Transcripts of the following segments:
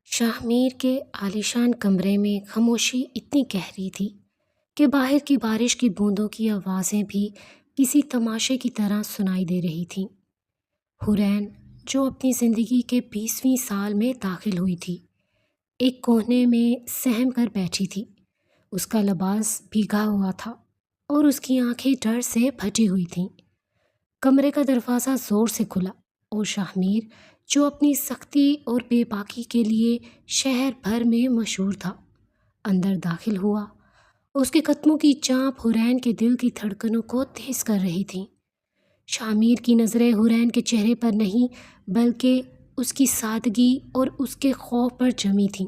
شاہ میر کے عالیشان کمرے میں خاموشی اتنی گہری تھی کہ باہر کی بارش کی بوندوں کی آوازیں بھی کسی تماشے کی طرح سنائی دے رہی تھیں۔ حورین، جو اپنی زندگی کے 20ویں سال میں داخل ہوئی تھی، ایک کونے میں سہم کر بیٹھی تھی۔ اس کا لباس بھیگا ہوا تھا اور اس کی آنکھیں ڈر سے پھٹی ہوئی تھیں۔ کمرے کا دروازہ زور سے کھلا اور شاہ میر، جو اپنی سختی اور بے باکی کے لیے شہر بھر میں مشہور تھا، اندر داخل ہوا۔ اس کے قدموں کی چانپ حورین کے دل کی دھڑکنوں کو تیز کر رہی تھیں۔ شاہ میر کی نظریں حورین کے چہرے پر نہیں بلکہ اس کی سادگی اور اس کے خوف پر جمی تھیں۔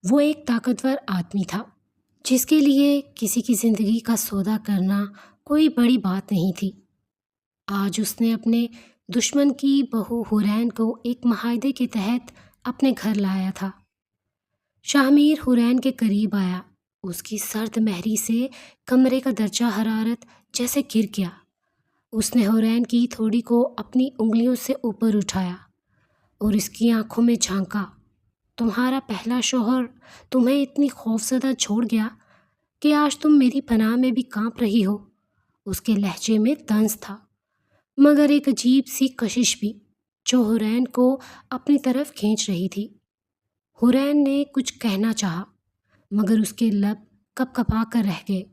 وہ ایک طاقتور آدمی تھا جس کے لیے کسی کی زندگی کا سودا کرنا کوئی بڑی بات نہیں تھی۔ آج اس نے اپنے دشمن کی بہو حورین کو ایک معاہدے کے تحت اپنے گھر لایا تھا۔ شاہ میر حورین کے قریب آیا۔ اس کی سرد مہری سے کمرے کا درجہ حرارت جیسے گر گیا۔ اس نے حورین کی تھوڑی کو اپنی انگلیوں سے اوپر اٹھایا اور اس کی آنکھوں میں جھانکا۔ تمہارا پہلا شوہر تمہیں اتنی خوفزدہ چھوڑ گیا کہ آج تم میری پناہ میں بھی کانپ رہی ہو۔ اس کے لہجے میں طنز تھا، مگر ایک عجیب سی کشش بھی جو حورین کو اپنی طرف کھینچ رہی تھی۔ حورین نے کچھ کہنا چاہا مگر اس کے لب کپ کپا کر رہ گئے۔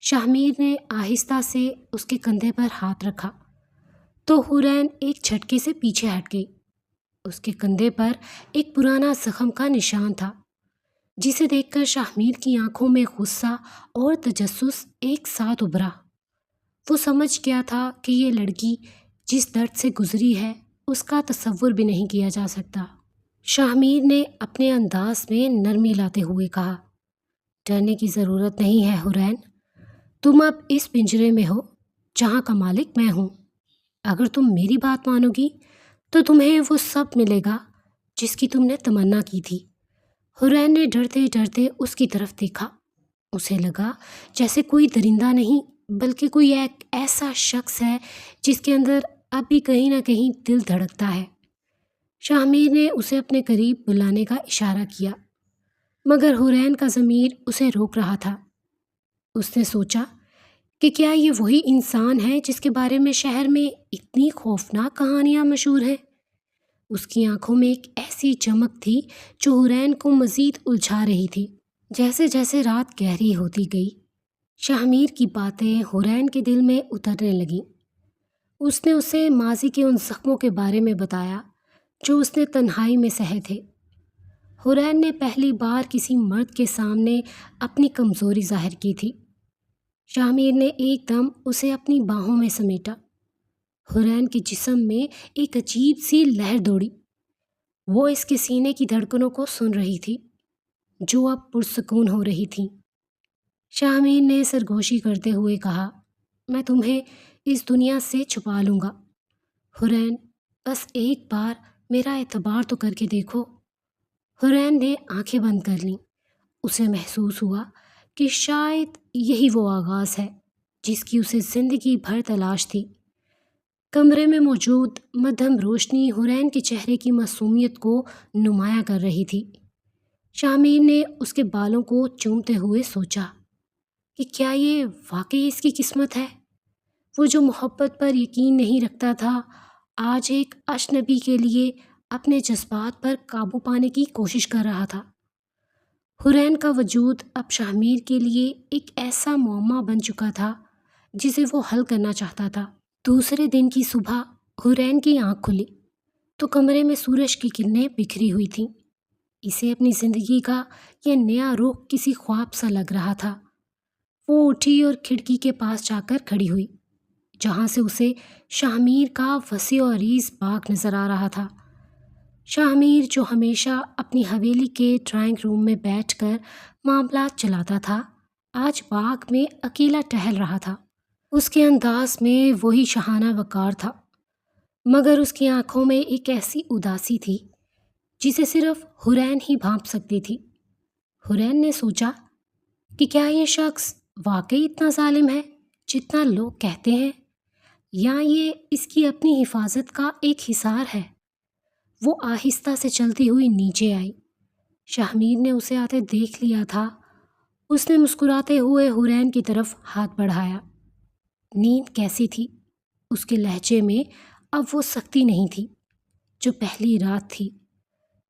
شاہ میر نے آہستہ سے اس کے کندھے پر ہاتھ رکھا تو حورین ایک جھٹکے سے پیچھے ہٹ گئی۔ اس کے کندھے پر ایک پرانا زخم کا نشان تھا جسے دیکھ کر شاہ میر کی آنکھوں میں غصہ اور تجسس ایک ساتھ ابھرا۔ وہ سمجھ گیا تھا کہ یہ لڑکی جس درد سے گزری ہے اس کا تصور بھی نہیں کیا جا سکتا۔ شاہ میر نے اپنے انداز میں نرمی لاتے ہوئے کہا، ڈرنے کی ضرورت نہیں ہے حورین، تم اب اس پنجرے میں ہو جہاں کا مالک میں ہوں۔ اگر تم میری بات مانو گی تو تمہیں وہ سب ملے گا جس کی تم نے تمنا کی تھی۔ حورین نے ڈرتے ڈرتے اس کی طرف دیکھا۔ اسے لگا جیسے کوئی درندہ نہیں بلکہ کوئی ایک ایسا شخص ہے جس کے اندر اب بھی کہیں نہ کہیں دل دھڑکتا ہے۔ شاہ میر نے اسے اپنے قریب بلانے کا اشارہ کیا مگر حورین کا ضمیر اسے روک رہا تھا۔ اس نے سوچا کہ کیا یہ وہی انسان ہے جس کے بارے میں شہر میں اتنی خوفناک کہانیاں مشہور ہیں؟ اس کی آنکھوں میں ایک ایسی چمک تھی جو حورین کو مزید الجھا رہی تھی۔ جیسے جیسے رات گہری ہوتی گئی، شاہ میر کی باتیں حورین کے دل میں اترنے لگیں۔ اس نے اسے ماضی کے ان زخموں کے بارے میں بتایا جو اس نے تنہائی میں سہے تھے۔ حورین نے پہلی بار کسی مرد کے سامنے اپنی کمزوری ظاہر کی تھی۔ شاہ میر نے ایک دم اسے اپنی باہوں میں سمیٹا۔ حورین کے جسم میں ایک عجیب سی لہر دوڑی۔ وہ اس کے سینے کی دھڑکنوں کو سن رہی تھی جو اب پرسکون ہو رہی تھیں۔ شاہ میر نے سرگوشی کرتے ہوئے کہا، میں تمہیں اس دنیا سے چھپا لوں گا حورین، بس ایک بار میرا اعتبار تو کر کے دیکھو۔ حورین نے آنکھیں بند کر لیں۔ اسے محسوس ہوا کہ شاید یہی وہ آغاز ہے جس کی اسے زندگی بھر تلاش تھی۔ کمرے میں موجود مدھم روشنی حورین کے چہرے کی معصومیت کو نمایاں کر رہی تھی۔ شاہ میر نے اس کے بالوں کو چومتے ہوئے سوچا کہ کیا یہ واقعی اس کی قسمت ہے؟ وہ جو محبت پر یقین نہیں رکھتا تھا، آج ایک اجنبی کے لیے اپنے جذبات پر قابو پانے کی کوشش کر رہا تھا۔ حورین کا وجود اب شاہ میر کے لیے ایک ایسا معمہ بن چکا تھا جسے وہ حل کرنا چاہتا تھا۔ دوسرے دن کی صبح حورین کی آنکھ کھلی تو کمرے میں سورج کی کرنیں بکھری ہوئی تھیں۔ اسے اپنی زندگی کا یہ نیا رخ کسی خواب سا لگ رہا تھا۔ وہ اٹھی اور کھڑکی کے پاس جا کر کھڑی ہوئی جہاں سے اسے شاہ میر کا وسیع و عریض باغ نظر آ رہا تھا۔ شاہ میر جو ہمیشہ اپنی حویلی کے ڈرائنگ روم میں بیٹھ کر معاملات چلاتا تھا، آج باغ میں اکیلا ٹہل رہا تھا۔ اس کے انداز میں وہی شاہانہ وقار تھا مگر اس کی آنکھوں میں ایک ایسی اداسی تھی جسے صرف حورین ہی بھانپ سکتی تھی۔ حورین نے سوچا کہ کیا یہ شخص واقعی اتنا ظالم ہے جتنا لوگ کہتے ہیں، یا یہ اس کی اپنی حفاظت کا ایک حصار ہے؟ وہ آہستہ سے چلتی ہوئی نیچے آئی۔ شاہمیر نے اسے آتے دیکھ لیا تھا۔ اس نے مسکراتے ہوئے حورین کی طرف ہاتھ بڑھایا۔ نیند کیسی تھی؟ اس کے لہجے میں اب وہ سختی نہیں تھی جو پہلی رات تھی۔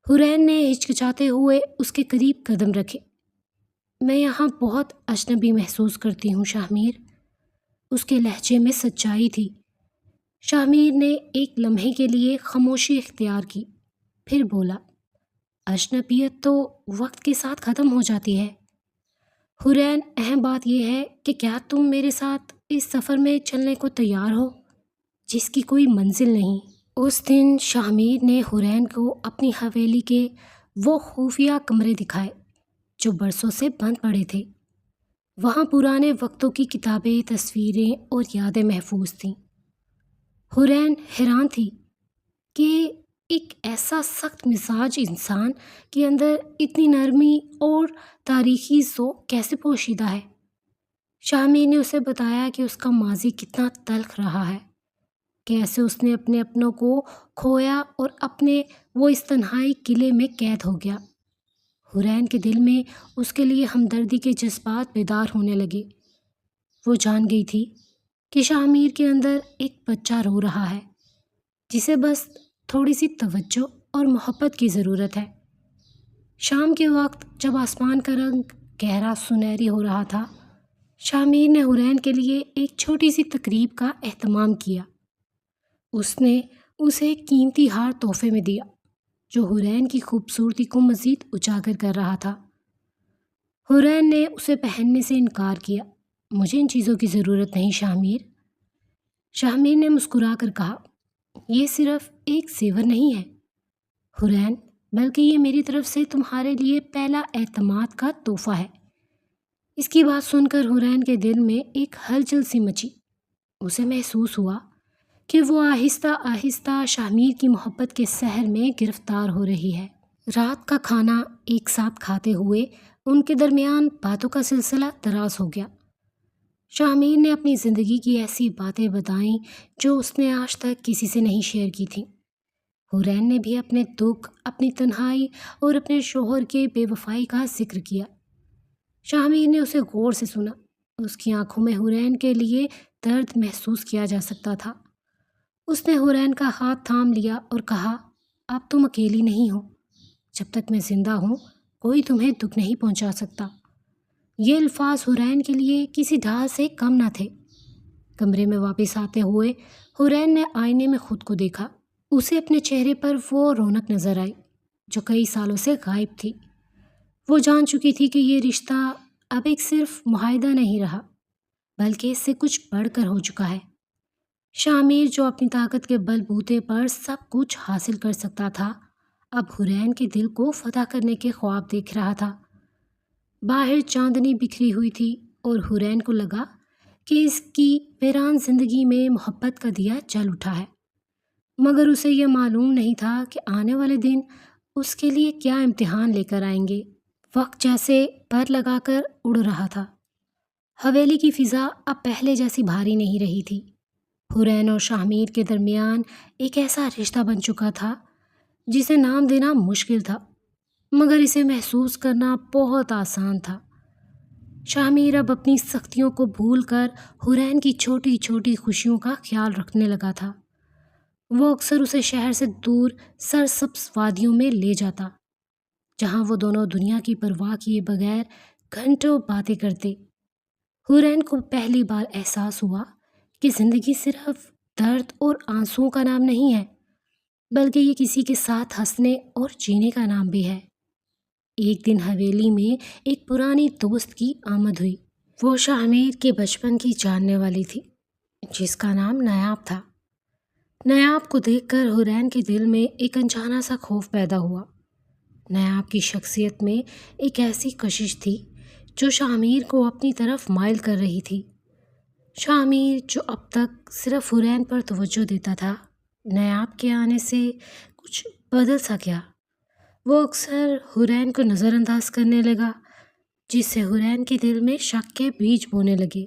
حورین نے ہچکچاتے ہوئے اس کے قریب قدم رکھے۔ میں یہاں بہت اجنبی محسوس کرتی ہوں شاہمیر۔ اس کے لہجے میں سچائی تھی۔ شاہمیر نے ایک لمحے کے لیے خاموشی اختیار کی، پھر بولا، اجنبیت تو وقت کے ساتھ ختم ہو جاتی ہے۔ حورین، اہم بات یہ ہے کہ کیا تم میرے ساتھ اس سفر میں چلنے کو تیار ہو جس کی کوئی منزل نہیں؟ اس دن شاہمیر نے حورین کو اپنی حویلی کے وہ خفیہ کمرے دکھائے جو برسوں سے بند پڑے تھے۔ وہاں پرانے وقتوں کی کتابیں، تصویریں اور یادیں محفوظ تھیں۔ حورین حیران تھی کہ ایک ایسا سخت مزاج انسان کے اندر اتنی نرمی اور تاریخی ذوق کیسے پوشیدہ ہے۔ شاہمیر نے اسے بتایا کہ اس کا ماضی کتنا تلخ رہا ہے، کیسے اس نے اپنے اپنوں کو کھویا اور اپنے وہ اس تنہائی قلعے میں قید ہو گیا۔ حورین کے دل میں اس کے لیے ہمدردی کے جذبات بیدار ہونے لگے۔ وہ جان گئی تھی کہ شاہمیر کے اندر ایک بچہ رو رہا ہے جسے بس تھوڑی سی توجہ اور محبت کی ضرورت ہے۔ شام کے وقت جب آسمان کا رنگ گہرا سنہری ہو رہا تھا، شاہمیر نے حورین کے لیے ایک چھوٹی سی تقریب کا اہتمام کیا۔ اس نے اسے ایک قیمتی ہار تحفے میں دیا جو حورین کی خوبصورتی کو مزید اجاگر کر رہا تھا۔ حورین نے اسے پہننے سے انکار کیا۔ مجھے ان چیزوں کی ضرورت نہیں شاہمیر۔ شاہمیر نے مسکرا کر کہا، یہ صرف ایک زیور نہیں ہے حورین، بلکہ یہ میری طرف سے تمہارے لیے پہلا اعتماد کا تحفہ ہے۔ اس کی بات سن کر حورین کے دل میں ایک ہلچل سی مچی۔ اسے محسوس ہوا کہ وہ آہستہ آہستہ شاہمیر کی محبت کے سحر میں گرفتار ہو رہی ہے۔ رات کا کھانا ایک ساتھ کھاتے ہوئے ان کے درمیان باتوں کا سلسلہ دراز ہو گیا۔ شاہمیر نے اپنی زندگی کی ایسی باتیں بتائیں جو اس نے آج تک کسی سے نہیں شیئر کی تھیں۔ حورین نے بھی اپنے دکھ، اپنی تنہائی اور اپنے شوہر کے بے وفائی کا ذکر کیا۔ شاہمیر نے اسے غور سے سنا۔ اس کی آنکھوں میں حورین کے لیے درد محسوس کیا جا سکتا تھا۔ اس نے حورین کا ہاتھ تھام لیا اور کہا، اب تم اکیلی نہیں ہو۔ جب تک میں زندہ ہوں کوئی تمہیں دکھ نہیں پہنچا سکتا۔ یہ الفاظ حورین کے لیے کسی ڈھال سے کم نہ تھے۔ کمرے میں واپس آتے ہوئے حورین نے آئینے میں خود کو دیکھا۔ اسے اپنے چہرے پر وہ رونق نظر آئی جو کئی سالوں سے غائب تھی۔ وہ جان چکی تھی کہ یہ رشتہ اب ایک صرف معاہدہ نہیں رہا، بلکہ اس سے کچھ بڑھ کر ہو چکا ہے۔ شاہمیر جو اپنی طاقت کے بل بوتے پر سب کچھ حاصل کر سکتا تھا، اب حورین کے دل کو فتح کرنے کے خواب دیکھ رہا تھا۔ باہر چاندنی بکھری ہوئی تھی اور حورین کو لگا کہ اس کی ویران زندگی میں محبت کا دیا جل اٹھا ہے، مگر اسے یہ معلوم نہیں تھا کہ آنے والے دن اس کے لیے کیا امتحان لے کر آئیں گے۔ وقت جیسے پر لگا کر اڑ رہا تھا۔ حویلی کی فضا اب پہلے جیسی بھاری نہیں رہی تھی۔ حورین اور شاہمیر کے درمیان ایک ایسا رشتہ بن چکا تھا جسے نام دینا مشکل تھا، مگر اسے محسوس کرنا بہت آسان تھا۔ شاہمیر اب اپنی سختیوں کو بھول کر حورین کی چھوٹی چھوٹی خوشیوں کا خیال رکھنے لگا تھا۔ وہ اکثر اسے شہر سے دور سرسبز وادیوں میں لے جاتا، جہاں وہ دونوں دنیا کی پرواہ کیے بغیر گھنٹوں باتیں کرتے۔ حورین کو پہلی بار احساس ہوا کہ زندگی صرف درد اور آنسوؤں کا نام نہیں ہے، بلکہ یہ کسی کے ساتھ ہنسنے اور جینے کا نام بھی ہے۔ ایک دن حویلی میں ایک پرانی دوست کی آمد ہوئی۔ وہ شاہمیر کے بچپن کی جاننے والی تھی جس کا نام نایاب تھا۔ نایاب کو دیکھ کر حورین کے دل میں ایک انجانا سا خوف پیدا ہوا۔ نایاب کی شخصیت میں ایک ایسی کشش تھی جو شاہمیر کو اپنی طرف مائل کر رہی تھی۔ شاہمیر جو اب تک صرف حورین پر توجہ دیتا تھا، نایاب کے آنے سے کچھ بدل سا گیا۔ وہ اکثر حورین کو نظر انداز کرنے لگا، جس سے حورین کے دل میں شک کے بیج بونے لگے۔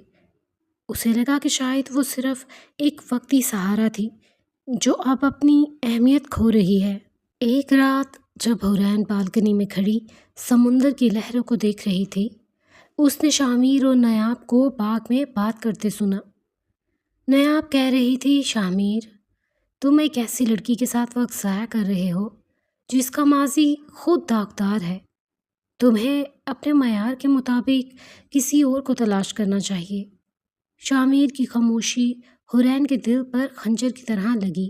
اسے لگا کہ شاید وہ صرف ایک وقتی سہارا تھی جو اب اپنی اہمیت کھو رہی ہے۔ ایک رات جب حورین بالکنی میں کھڑی سمندر کی لہروں کو دیکھ رہی تھی، اس نے شامیر اور نیاب کو باغ میں بات کرتے سنا۔ نیاب کہہ رہی تھی، شامیر، تم ایک ایسی لڑکی کے ساتھ وقت ضائع کر رہے ہو جس کا ماضی خود داغدار ہے۔ تمہیں اپنے معیار کے مطابق کسی اور کو تلاش کرنا چاہیے۔ شامیر کی خاموشی حورین کے دل پر خنجر کی طرح لگی۔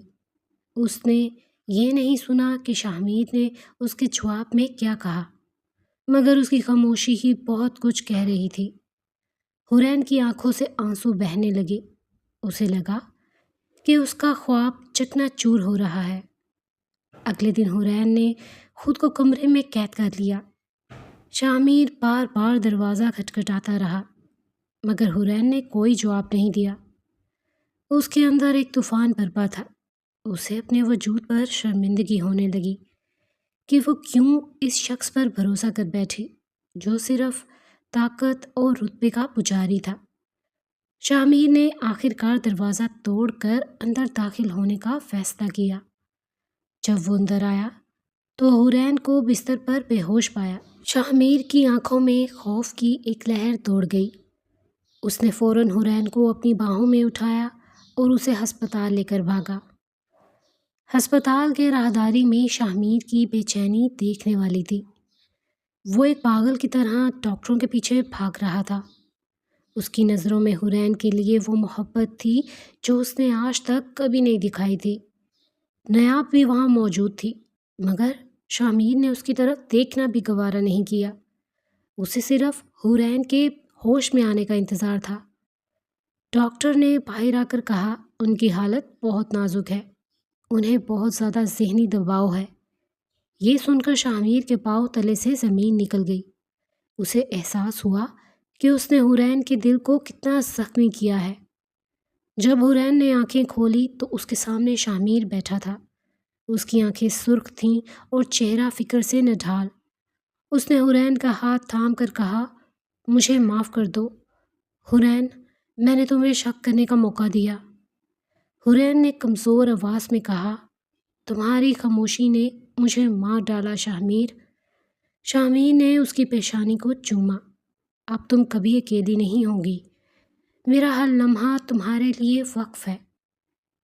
اس نے یہ نہیں سنا کہ شامیر نے اس کے جواب میں کیا کہا، مگر اس کی خاموشی ہی بہت کچھ کہہ رہی تھی۔ حورین کی آنکھوں سے آنسو بہنے لگے۔ اسے لگا کہ اس کا خواب چکنا چور ہو رہا ہے۔ اگلے دن حورین نے خود کو کمرے میں قید کر لیا۔ شامیر بار بار دروازہ کھٹکھٹاتا رہا، مگر حورین نے کوئی جواب نہیں دیا۔ اس کے اندر ایک طوفان برپا تھا۔ اسے اپنے وجود پر شرمندگی ہونے لگی کہ وہ کیوں اس شخص پر بھروسہ کر بیٹھی جو صرف طاقت اور رتبے کا پجاری تھا۔ شامیر نے آخر کار دروازہ توڑ کر اندر داخل ہونے کا فیصلہ کیا۔ جب وہ اندر آیا تو حورین کو بستر پر بے ہوش پایا۔ شامیر کی آنکھوں میں خوف کی ایک لہر دوڑ گئی۔ اس نے فوراً حورین کو اپنی باہوں میں اٹھایا اور اسے ہسپتال لے کر بھاگا۔ ہسپتال کے راہداری میں شامیر کی بے چینی دیکھنے والی تھی۔ وہ ایک پاگل کی طرح ڈاکٹروں کے پیچھے بھاگ رہا تھا۔ اس کی نظروں میں حورین کے لیے وہ محبت تھی جو اس نے آج تک کبھی نہیں دکھائی تھی۔ نیاب بھی وہاں موجود تھی، مگر شامیر نے اس کی طرف دیکھنا بھی گوارا نہیں کیا۔ اسے صرف حورین کے ہوش میں آنے کا انتظار تھا۔ ڈاکٹر نے باہر آ کر کہا، ان کی حالت بہت نازک ہے، انہیں بہت زیادہ ذہنی دباؤ ہے۔ یہ سن کر شامیر کے پاؤں تلے سے زمین نکل گئی۔ اسے احساس ہوا کہ اس نے حورین کے دل کو کتنا زخمی کیا ہے۔ جب حورین نے آنکھیں کھولی تو اس کے سامنے شامیر بیٹھا تھا۔ اس کی آنکھیں سرخ تھیں اور چہرہ فکر سے نڈھال۔ اس نے حورین کا ہاتھ تھام کر کہا، مجھے معاف کر دو حورین، میں نے تمہیں شک کرنے کا موقع دیا۔ حورین نے کمزور آواز میں کہا، تمہاری خاموشی نے مجھے مار ڈالا شامیر۔ شامیر نے اس کی پیشانی کو چوما۔ اب تم کبھی اکیلی نہیں ہوگی، میرا ہر لمحہ تمہارے لیے وقف ہے۔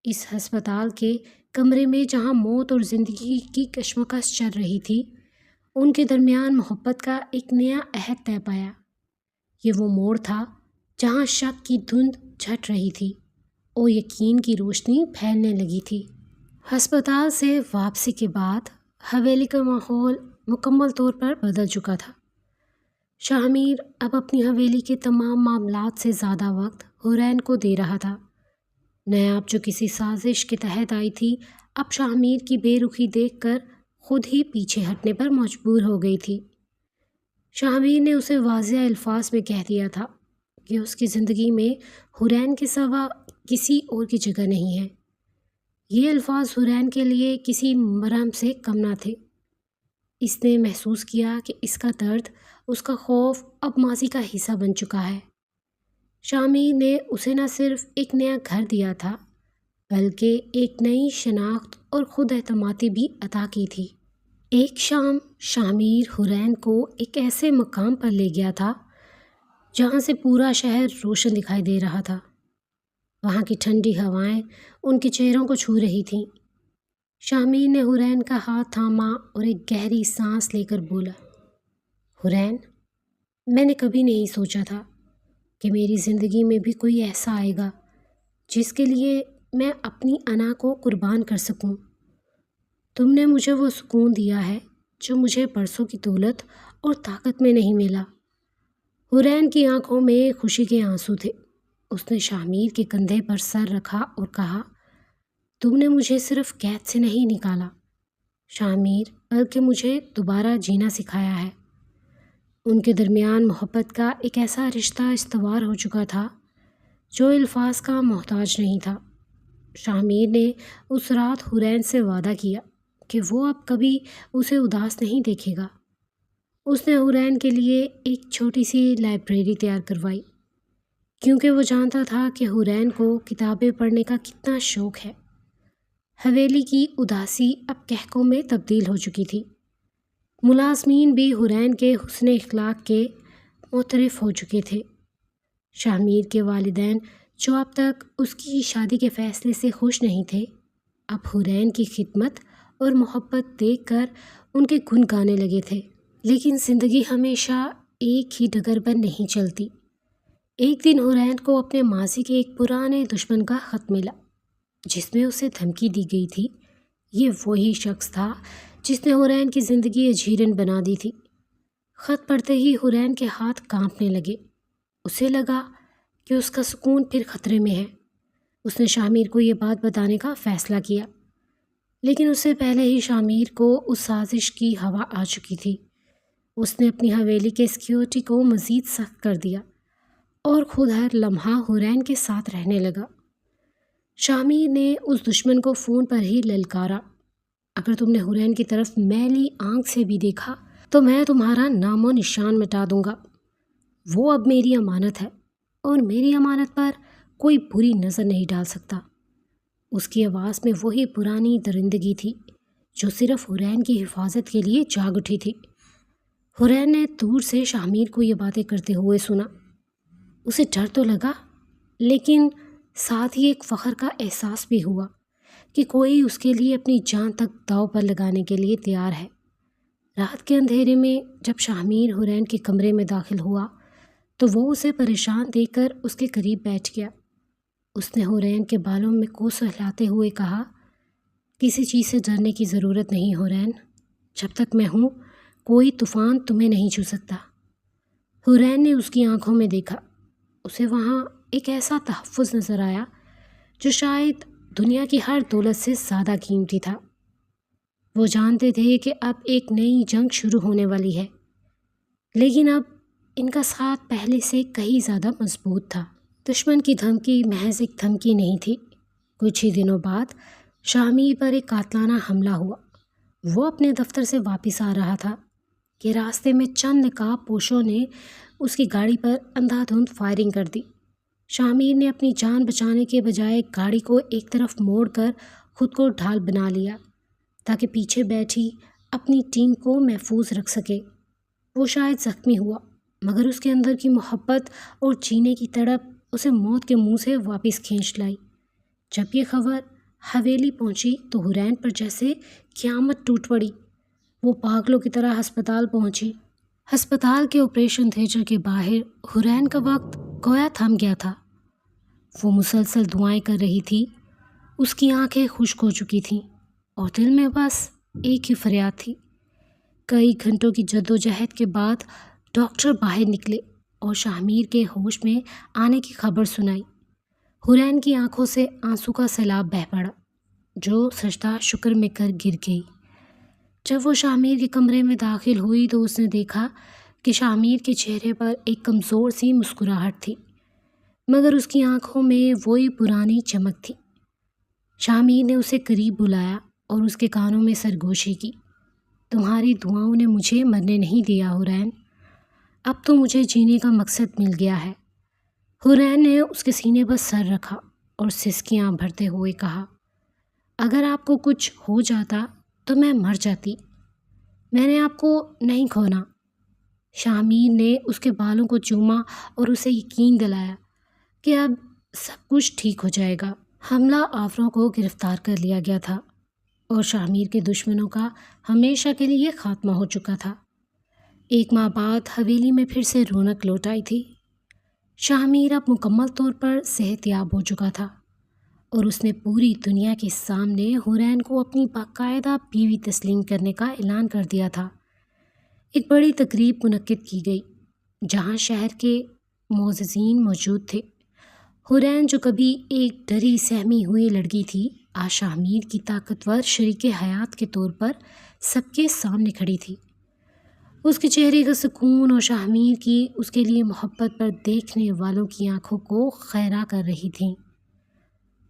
اس ہسپتال کے کمرے میں جہاں موت اور زندگی کی کشمکش چل رہی تھی، ان کے درمیان محبت کا ایک نیا عہد طے پایا۔ یہ وہ موڑ تھا جہاں شک کی دھند چھٹ رہی تھی اور یقین کی روشنی پھیلنے لگی تھی۔ ہسپتال سے واپسی کے بعد حویلی کا ماحول مکمل طور پر بدل چکا تھا۔ شامیر اب اپنی حویلی کے تمام معاملات سے زیادہ وقت حورین کو دے رہا تھا۔ نیاب جو کسی سازش کے تحت آئی تھی، اب شامیر کی بے رخی دیکھ کر خود ہی پیچھے ہٹنے پر مجبور ہو گئی تھی۔ شامیر نے اسے واضح الفاظ میں کہہ دیا تھا کہ اس کی زندگی میں حورین کے سوا کسی اور کی جگہ نہیں ہے۔ یہ الفاظ حورین کے لیے کسی مرہم سے کم نہ تھے۔ اس نے محسوس کیا کہ اس کا درد، اس کا خوف اب ماضی کا حصہ بن چکا ہے۔ شامیر نے اسے نہ صرف ایک نیا گھر دیا تھا، بلکہ ایک نئی شناخت اور خود اعتمادی بھی عطا کی تھی۔ ایک شام شامیر حورین کو ایک ایسے مقام پر لے گیا تھا جہاں سے پورا شہر روشن دکھائی دے رہا تھا۔ وہاں کی ٹھنڈی ہوائیں ان کے چہروں کو چھو رہی تھیں۔ شامیر نے حورین کا ہاتھ تھاما اور ایک گہری سانس لے کر بولا، حورین، میں نے کبھی نہیں سوچا تھا کہ میری زندگی میں بھی کوئی ایسا آئے گا جس کے لیے میں اپنی انا کو قربان کر سکوں۔ تم نے مجھے وہ سکون دیا ہے جو مجھے برسوں کی دولت اور طاقت میں نہیں ملا۔ حورین کی آنکھوں میں خوشی کے آنسو تھے۔ اس نے شامیر کے کندھے پر سر رکھا اور کہا، تم نے مجھے صرف قید سے نہیں نکالا شامیر، بلکہ مجھے دوبارہ جینا سکھایا ہے۔ ان کے درمیان محبت کا ایک ایسا رشتہ استوار ہو چکا تھا جو الفاظ کا محتاج نہیں تھا۔ شامیر نے اس رات حورین سے وعدہ کیا کہ وہ اب کبھی اسے اداس نہیں دیکھے گا۔ اس نے حورین کے لیے ایک چھوٹی سی لائبریری تیار کروائی، کیونکہ وہ جانتا تھا کہ حورین کو کتابیں پڑھنے کا کتنا شوق ہے۔ حویلی کی اداسی اب قہقوں میں تبدیل ہو چکی تھی۔ ملازمین بھی حرین کے حسن اخلاق کے معترف ہو چکے تھے۔ شاہ میر کے والدین جو اب تک اس کی شادی کے فیصلے سے خوش نہیں تھے، اب حرین کی خدمت اور محبت دیکھ کر ان کے گن گانے لگے تھے۔ لیکن زندگی ہمیشہ ایک ہی ڈگر پر نہیں چلتی۔ ایک دن حرین کو اپنے ماضی کے ایک پرانے دشمن کا خط ملا، جس میں اسے دھمکی دی گئی تھی۔ یہ وہی شخص تھا جس نے حرین کی زندگی اجیرن بنا دی تھی۔ خط پڑھتے ہی حرین کے ہاتھ کانپنے لگے۔ اسے لگا کہ اس کا سکون پھر خطرے میں ہے۔ اس نے شاہ میر کو یہ بات بتانے کا فیصلہ کیا، لیکن اس سے پہلے ہی شاہ میر کو اس سازش کی ہوا آ چکی تھی۔ اس نے اپنی حویلی کے سیکیورٹی کو مزید سخت کر دیا اور خود ہر لمحہ حرین کے ساتھ رہنے لگا۔ شاہ میر نے اس دشمن کو فون پر ہی للکارا، اگر تم نے حرین کی طرف میلی آنکھ سے بھی دیکھا تو میں تمہارا نام و نشان مٹا دوں گا۔ وہ اب میری امانت ہے اور میری امانت پر کوئی بری نظر نہیں ڈال سکتا۔ اس کی آواز میں وہی پرانی درندگی تھی جو صرف حرین کی حفاظت کے لیے جاگ اٹھی تھی۔ حرین نے دور سے شاہ میر کو یہ باتیں کرتے ہوئے سنا۔ اسے ڈر تو لگا، لیکن ساتھ ہی ایک فخر کا احساس بھی ہوا کہ کوئی اس کے لیے اپنی جان تک داؤ پر لگانے کے لیے تیار ہے۔ رات کے اندھیرے میں جب شاہ میر حرین کے کمرے میں داخل ہوا تو وہ اسے پریشان دیکھ کر اس کے قریب بیٹھ گیا۔ اس نے حرین کے بالوں میں کو سہلاتے ہوئے کہا، کسی چیز سے ڈرنے کی ضرورت نہیں حرین، جب تک میں ہوں کوئی طوفان تمہیں نہیں چھو سکتا۔ حرین نے اس کی آنکھوں میں دیکھا۔ اسے وہاں ایک ایسا تحفظ نظر آیا جو شاید دنیا کی ہر دولت سے زیادہ قیمتی تھا۔ وہ جانتے تھے کہ اب ایک نئی جنگ شروع ہونے والی ہے، لیکن اب ان کا ساتھ پہلے سے کہیں زیادہ مضبوط تھا۔ دشمن کی دھمکی محض ایک دھمکی نہیں تھی۔ کچھ ہی دنوں بعد شاہ میر پر ایک قاتلانہ حملہ ہوا۔ وہ اپنے دفتر سے واپس آ رہا تھا کہ راستے میں چند نقاب پوشوں نے اس کی گاڑی پر اندھا دھند فائرنگ کر دی۔ شاہ میر نے اپنی جان بچانے کے بجائے گاڑی کو ایک طرف موڑ کر خود کو ڈھال بنا لیا تاکہ پیچھے بیٹھی اپنی ٹیم کو محفوظ رکھ سکے۔ وہ شاید زخمی ہوا، مگر اس کے اندر کی محبت اور جینے کی تڑپ اسے موت کے منہ سے واپس کھینچ لائی۔ جب یہ خبر حویلی پہنچی تو حرین پر جیسے قیامت ٹوٹ پڑی۔ وہ پاگلوں کی طرح ہسپتال پہنچی۔ ہسپتال کے آپریشن تھیٹر کے باہر حرین کا وقت گویا تھم گیا تھا۔ وہ مسلسل دعائیں کر رہی تھی، اس کی آنکھیں خشک ہو چکی تھیں اور دل میں بس ایک ہی فریاد تھی۔ کئی گھنٹوں کی جدوجہد کے بعد ڈاکٹر باہر نکلے اور شاہ میر کے ہوش میں آنے کی خبر سنائی۔ حرین کی آنکھوں سے آنسو کا سیلاب بہہ پڑا، جو سجدہ شکر میں کر گر گئی۔ جب وہ شاہ میر کے کمرے میں داخل ہوئی تو اس نے دیکھا کہ شاہ میر کے چہرے پر ایک کمزور سی مسکراہٹ تھی، مگر اس کی آنکھوں میں وہی پرانی چمک تھی۔ شاہ میر نے اسے قریب بلایا اور اس کے کانوں میں سرگوشی کی۔ تمہاری دعاؤں نے مجھے مرنے نہیں دیا حرین، اب تو مجھے جینے کا مقصد مل گیا ہے۔ حرین نے اس کے سینے پر سر رکھا اور سسکیاں بھرتے ہوئے کہا، اگر آپ کو کچھ ہو جاتا تو میں مر جاتی، میں نے آپ کو نہیں کھونا۔ شاہ میر نے اس کے بالوں کو چوما اور اسے یقین دلایا کہ اب سب کچھ ٹھیک ہو جائے گا۔ حملہ آوروں کو گرفتار کر لیا گیا تھا اور شاہ میر کے دشمنوں کا ہمیشہ کے لیے خاتمہ ہو چکا تھا۔ 1 ماہ بعد حویلی میں پھر سے رونق لوٹ آئی تھی۔ شاہ میر اب مکمل طور پر صحت یاب ہو چکا تھا اور اس نے پوری دنیا کے سامنے حرین کو اپنی باقاعدہ بیوی تسلیم کرنے کا اعلان کر دیا تھا۔ ایک بڑی تقریب منعقد کی گئی جہاں شہر کے معززین موجود تھے۔ حرین جو کبھی ایک ڈری سہمی ہوئی لڑکی تھی، آج شاہ میر کی طاقتور شریک حیات کے طور پر سب کے سامنے کھڑی تھی۔ اس کے چہرے کا سکون اور شاہ میر کی اس کے لیے محبت پر دیکھنے والوں کی آنکھوں کو خیرہ کر رہی تھیں۔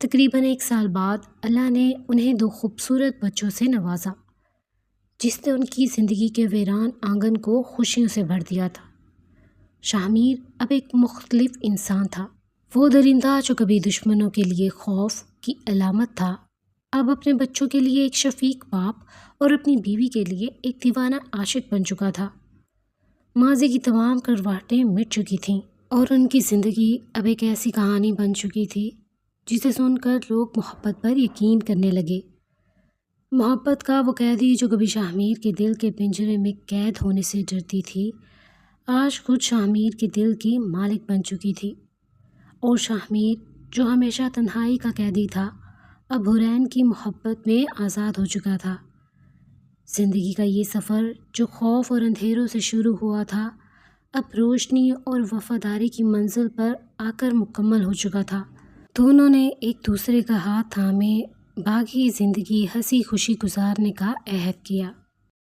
تقریباً 1 سال بعد اللہ نے انہیں 2 خوبصورت بچوں سے نوازا، جس نے ان کی زندگی کے ویران آنگن کو خوشیوں سے بھر دیا تھا۔ شاہ میر اب ایک مختلف انسان تھا۔ وہ درندہ جو کبھی دشمنوں کے لیے خوف کی علامت تھا، اب اپنے بچوں کے لیے ایک شفیق باپ اور اپنی بیوی کے لیے ایک دیوانہ عاشق بن چکا تھا۔ ماضی کی تمام کرواٹیں مٹ چکی تھیں اور ان کی زندگی اب ایک ایسی کہانی بن چکی تھی جسے سن کر لوگ محبت پر یقین کرنے لگے۔ محبت کا وہ قیدی جو کبھی شاہ میر کے دل کے پنجرے میں قید ہونے سے ڈرتی تھی، آج خود شاہ میر کے دل کی مالک بن چکی تھی، اور شاہ میر جو ہمیشہ تنہائی کا قیدی تھا، اب حورین کی محبت میں آزاد ہو چکا تھا۔ زندگی کا یہ سفر جو خوف اور اندھیروں سے شروع ہوا تھا، اب روشنی اور وفاداری کی منزل پر آ کر مکمل ہو چکا تھا۔ دونوں نے ایک دوسرے کا ہاتھ تھامے باقی زندگی ہنسی خوشی گزارنے کا عہد کیا۔